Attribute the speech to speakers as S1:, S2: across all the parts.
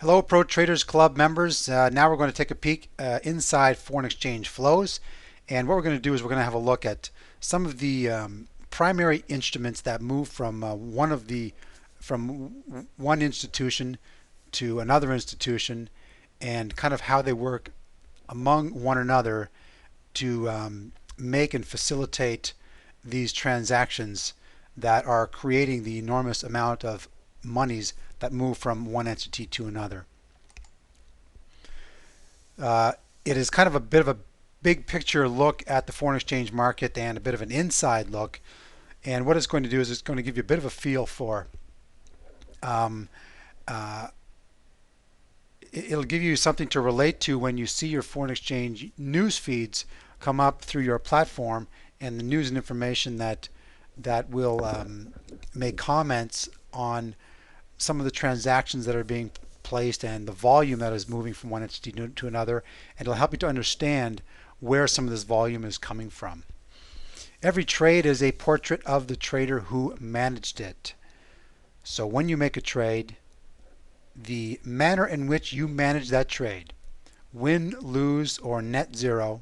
S1: Hello, Pro Traders Club members. Now we're going to take a peek inside foreign exchange flows. And what we're going to do is we're going to have a look at some of the primary instruments that move from one institution to another institution, and kind of how they work among one another to make and facilitate these transactions that are creating the enormous amount of monies that move from one entity to another. Uh, it is kind of a bit of a big picture look at the foreign exchange market and a bit of an inside look. And what it's going to do is it's going to give you a bit of a feel for um, uh, it'll give you something to relate to when you see your foreign exchange news feeds come up through your platform, and the news and information that will make comments on some of the transactions that are being placed and the volume that is moving from one entity to another, and it'll help you to understand where some of this volume is coming from. Every trade is a portrait of the trader who managed it. So when you make a trade, the manner in which you manage that trade, win, lose, or net zero,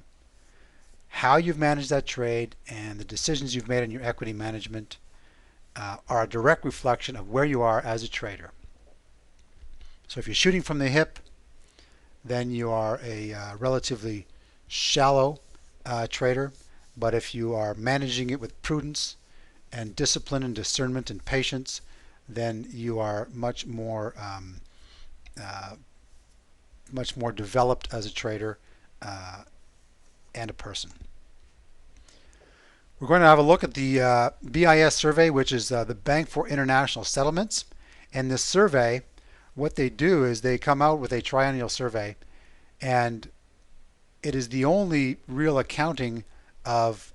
S1: how you've managed that trade, and the decisions you've made in your equity management are a direct reflection of where you are as a trader. So if you're shooting from the hip, then you are a relatively shallow trader. But if you are managing it with prudence and discipline and discernment and patience, then you are much more developed as a trader and a person. We're going to have a look at the BIS survey, which is the Bank for International Settlements. And this survey, what they do is they come out with a triennial survey, and it is the only real accounting of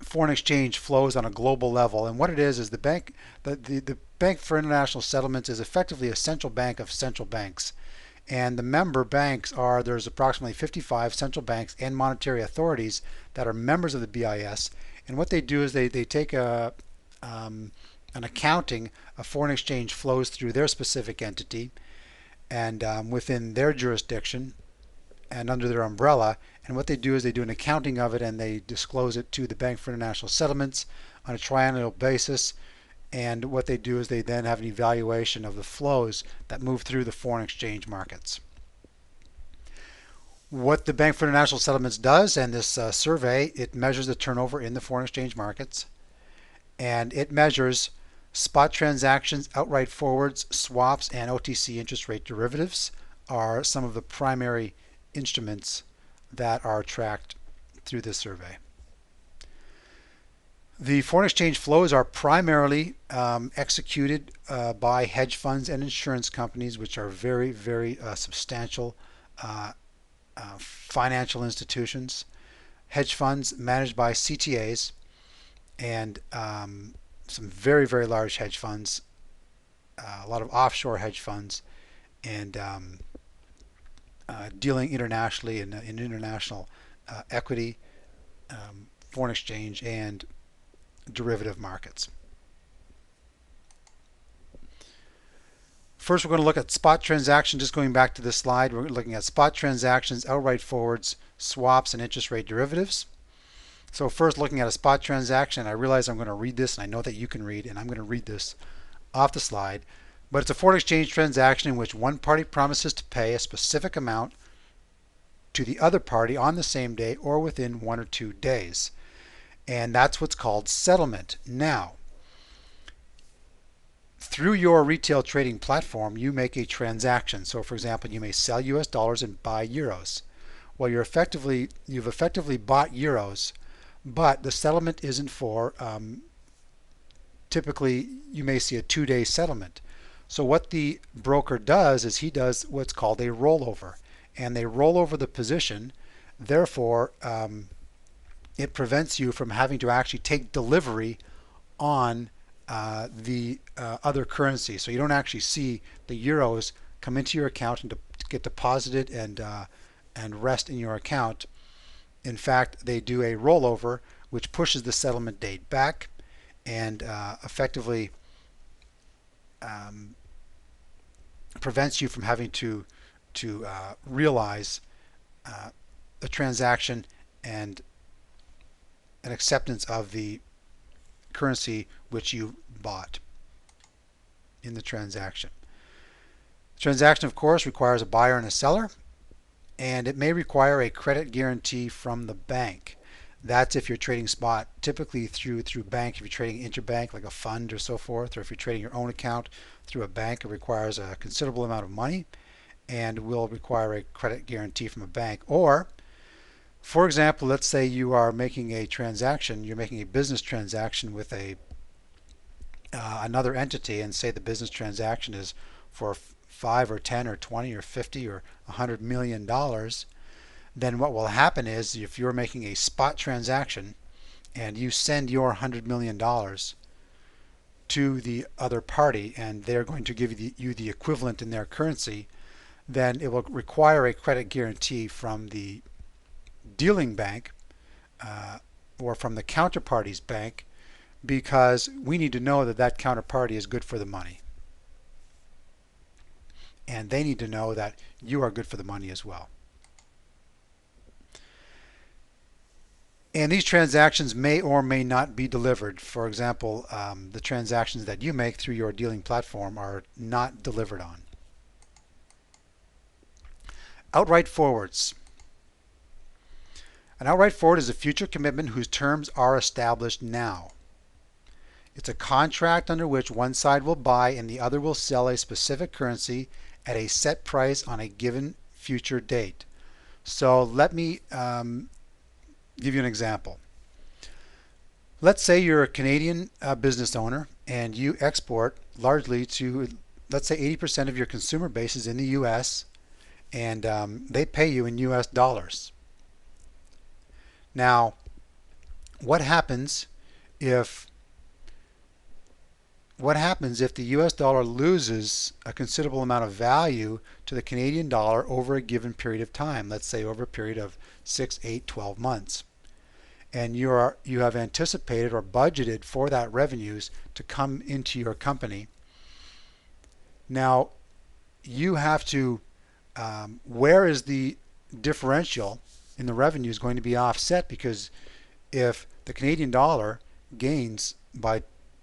S1: foreign exchange flows on a global level. And what it is the Bank for International Settlements is effectively a central bank of central banks. And the member banks there's approximately 55 central banks and monetary authorities that are members of the BIS. And what they do is they take an accounting of foreign exchange flows through their specific entity and within their jurisdiction and under their umbrella. And what they do is they do an accounting of it, and they disclose it to the Bank for International Settlements on a triennial basis. And what they do is they then have an evaluation of the flows that move through the foreign exchange markets. What the Bank for International Settlements does, and this survey, it measures the turnover in the foreign exchange markets, and it measures spot transactions, outright forwards, swaps, and OTC interest rate derivatives are some of the primary instruments that are tracked through this survey. The foreign exchange flows are primarily executed by hedge funds and insurance companies, which are very, very substantial financial institutions. Hedge funds managed by CTAs, and some very, very large hedge funds, a lot of offshore hedge funds, and dealing internationally in international equity, foreign exchange, and derivative markets. First, we're going to look at spot transactions. Just going back to this slide, we're looking at spot transactions, outright forwards, swaps, and interest rate derivatives. So first, looking at a spot transaction, I realize I'm going to read this, and I know that you can read, and I'm going to read this off the slide. But it's a foreign exchange transaction in which one party promises to pay a specific amount to the other party on the same day or within 1 or 2 days. And that's what's called settlement. Now, through your retail trading platform, you make a transaction. So for example, you may sell US dollars and buy euros. Well, you've effectively bought euros, but the settlement isn't for, typically you may see a 2-day settlement. So what the broker does is he does what's called a rollover, and they roll over the position. Therefore, it prevents you from having to actually take delivery on the other currency. So you don't actually see the euros come into your account and to get deposited and rest in your account. In fact, they do a rollover, which pushes the settlement date back and effectively prevents you from having to realize the transaction and an acceptance of the currency which you bought in the transaction. The transaction, of course, requires a buyer and a seller, and it may require a credit guarantee from the bank. That's if you're trading spot, typically through bank. If you're trading interbank like a fund or so forth, or if you're trading your own account through a bank, it requires a considerable amount of money and will require a credit guarantee from a bank. Or, for example, let's say you are making a transaction, you're making a business transaction with another entity, and say the business transaction is for 5 or 10 or 20 or 50 or $100 million. Then what will happen is, if you're making a spot transaction and you send your $100 million to the other party and they're going to give you the equivalent in their currency, then it will require a credit guarantee from the dealing bank or from the counterparty's bank, because we need to know that that counterparty is good for the money. And they need to know that you are good for the money as well. And these transactions may or may not be delivered. For example, the transactions that you make through your dealing platform are not delivered on. Outright forwards. An outright forward is a future commitment whose terms are established now. It's a contract under which one side will buy and the other will sell a specific currency at a set price on a given future date. So let me give you an example. Let's say you're a Canadian business owner and you export largely to, let's say 80% of your consumer base is in the US, and they pay you in US dollars. Now, what happens if the US dollar loses a considerable amount of value to the Canadian dollar over a given period of time, let's say over a period of 6, 8, 12 months? And you have anticipated or budgeted for that revenues to come into your company. Now, you have to, where is the differential in the revenues going to be offset? Because if the Canadian dollar gains by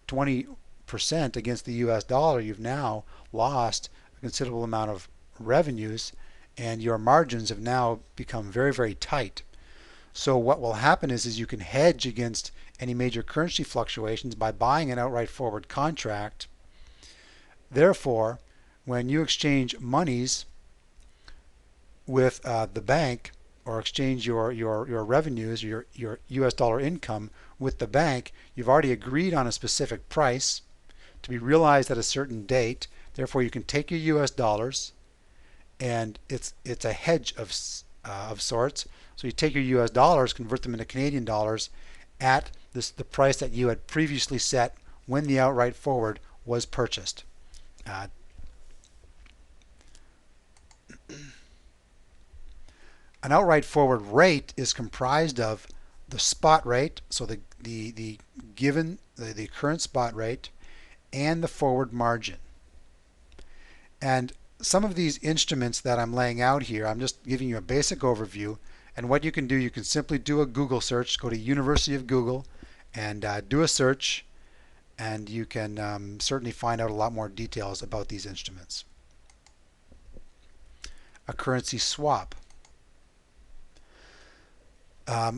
S1: 20% against the US dollar, you've now lost a considerable amount of revenues and your margins have now become very, very tight. So what will happen is you can hedge against any major currency fluctuations by buying an outright forward contract. Therefore, when you exchange monies with the bank, or exchange your revenues, your US dollar income with the bank, you've already agreed on a specific price to be realized at a certain date. Therefore, you can take your US dollars, and it's a hedge of sorts. So you take your US dollars, convert them into Canadian dollars at the price that you had previously set when the outright forward was purchased. An outright forward rate is comprised of the spot rate, so the current spot rate, and the forward margin. And some of these instruments that I'm laying out here, I'm just giving you a basic overview. And what you can do, you can simply do a Google search, go to University of Google and do a search, and you can certainly find out a lot more details about these instruments. A currency swap. A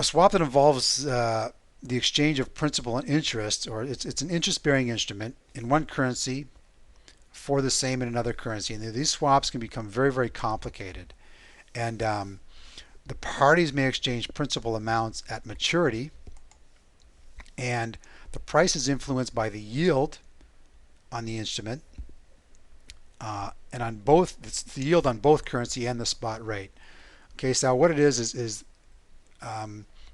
S1: swap that involves the exchange of principal and interest, or it's an interest-bearing instrument in one currency for the same in another currency. And these swaps can become very, very complicated. And the parties may exchange principal amounts at maturity, and the price is influenced by the yield on the instrument, and on both, it's the yield on both currency and the spot rate. Okay, so what it is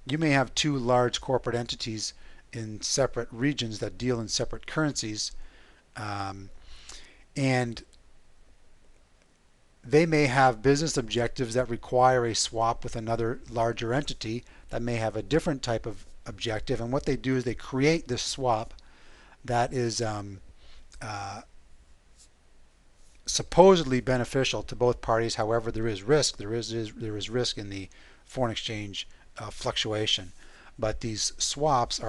S1: you may have two large corporate entities in separate regions that deal in separate currencies, and they may have business objectives that require a swap with another larger entity that may have a different type of objective. And what they do is they create this swap that is supposedly beneficial to both parties. However, there is risk. There is risk in the foreign exchange fluctuation. But these swaps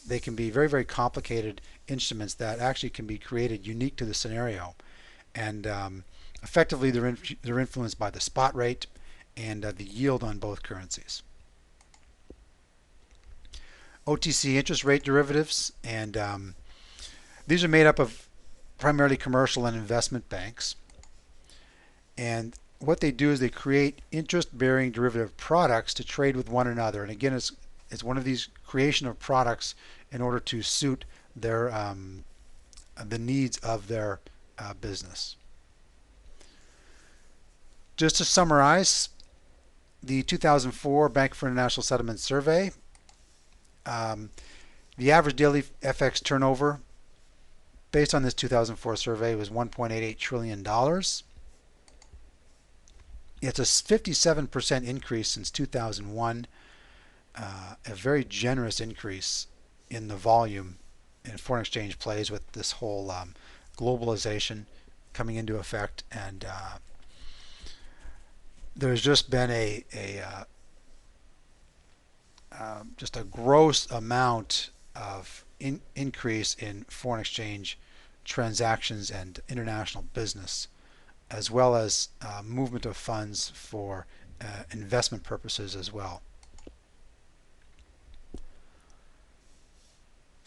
S1: they can be very, very complicated instruments that actually can be created unique to the scenario, and effectively they're influenced by the spot rate and the yield on both currencies. OTC interest rate derivatives, and these are made up of primarily commercial and investment banks. And what they do is they create interest-bearing derivative products to trade with one another. And again, it's one of these creation of products in order to suit their the needs of their business. Just to summarize, the 2004 Bank for International Settlements survey, the average daily FX turnover based on this 2004 survey was $1.88 trillion. It's a 57% increase since 2001, a very generous increase in the volume in foreign exchange plays with this whole globalization coming into effect, and there's just been just a gross amount of increase in foreign exchange transactions and international business, as well as movement of funds for investment purposes as well.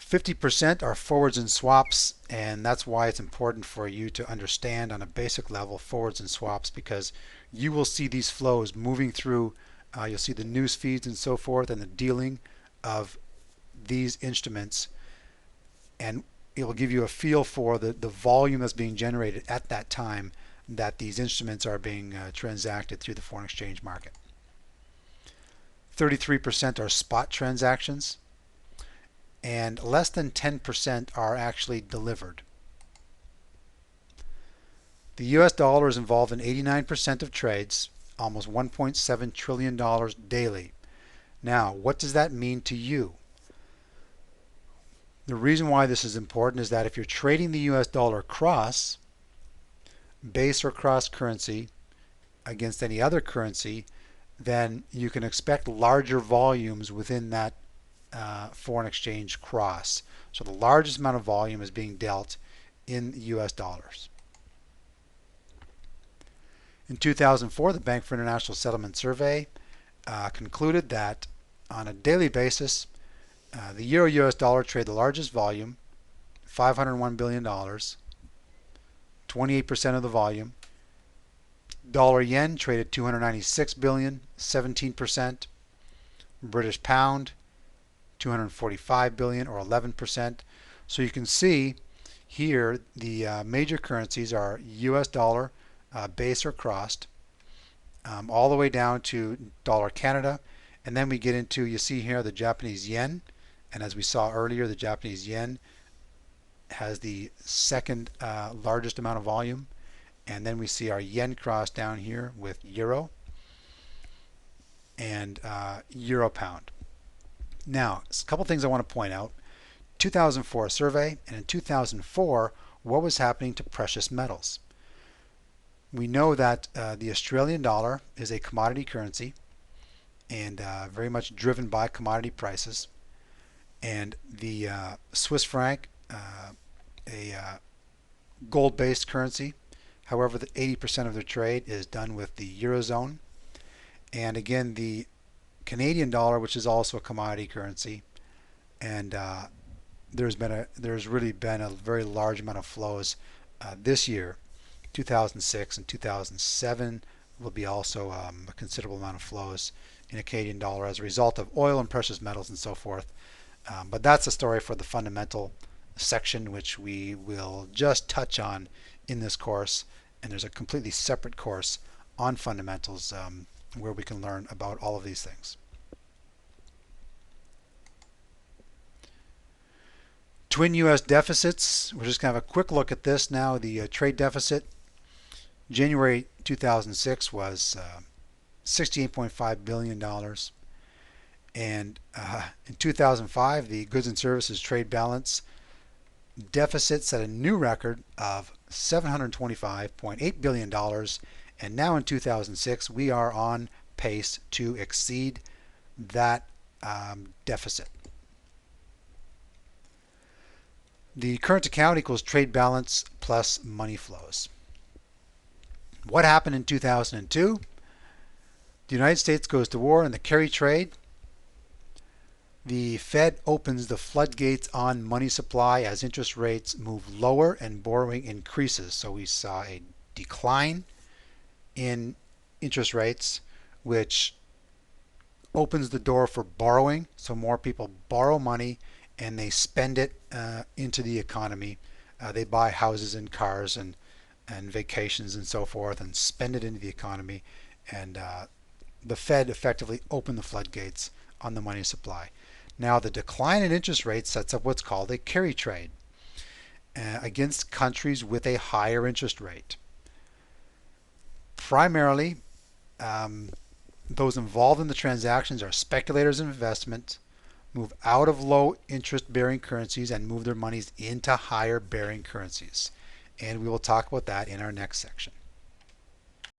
S1: 50% are forwards and swaps, and that's why it's important for you to understand on a basic level forwards and swaps, because you will see these flows moving through. You'll see the news feeds and so forth and the dealing of these instruments, and it will give you a feel for the volume that's being generated at that time that these instruments are being transacted through the foreign exchange market. 33% are spot transactions, and less than 10% are actually delivered. The US dollar is involved in 89% of trades, almost $1.7 trillion daily. Now, what does that mean to you? The reason why this is important is that if you're trading the US dollar cross, base or cross currency against any other currency, then you can expect larger volumes within that foreign exchange cross. So the largest amount of volume is being dealt in US dollars. In 2004, the Bank for International Settlement survey concluded that on a daily basis, the euro-US dollar trade the largest volume, $501 billion, 28% of the volume. Dollar-yen traded $296 billion, 17%. British pound, $245 billion, or 11%. So you can see here the major currencies are US dollar, base or crossed, all the way down to dollar Canada, and then we get into, you see here, the Japanese yen, and as we saw earlier, the Japanese yen has the second largest amount of volume, and then we see our yen cross down here with euro and euro pound. Now, a couple things I want to point out. 2004 survey, and in 2004, what was happening to precious metals? We know that the Australian dollar is a commodity currency and very much driven by commodity prices, and the Swiss franc, a gold-based currency. However, the 80% of their trade is done with the Eurozone. And again, the Canadian dollar, which is also a commodity currency, and there's really been a very large amount of flows this year. 2006 and 2007 will be also a considerable amount of flows in a Canadian dollar as a result of oil and precious metals and so forth. But that's a story for the fundamental section, which we will just touch on in this course. And there's a completely separate course on fundamentals where we can learn about all of these things. Twin U.S. deficits. We're just going to have a quick look at this now. The trade deficit, January 2006 was $68.5 billion. And in 2005, the goods and services trade balance deficit set a new record of $725.8 billion, and now in 2006 we are on pace to exceed that deficit. The current account equals trade balance plus money flows. What happened in 2002? The United States goes to war in the carry trade. The Fed opens the floodgates on money supply as interest rates move lower and borrowing increases. So we saw a decline in interest rates, which opens the door for borrowing. So more people borrow money and they spend it into the economy. They buy houses and cars and vacations and so forth and spend it into the economy. And the Fed effectively opened the floodgates on the money supply. Now the decline in interest rates sets up what's called a carry trade against countries with a higher interest rate. Primarily, those involved in the transactions are speculators and investment, move out of low interest bearing currencies and move their monies into higher bearing currencies. And we will talk about that in our next section.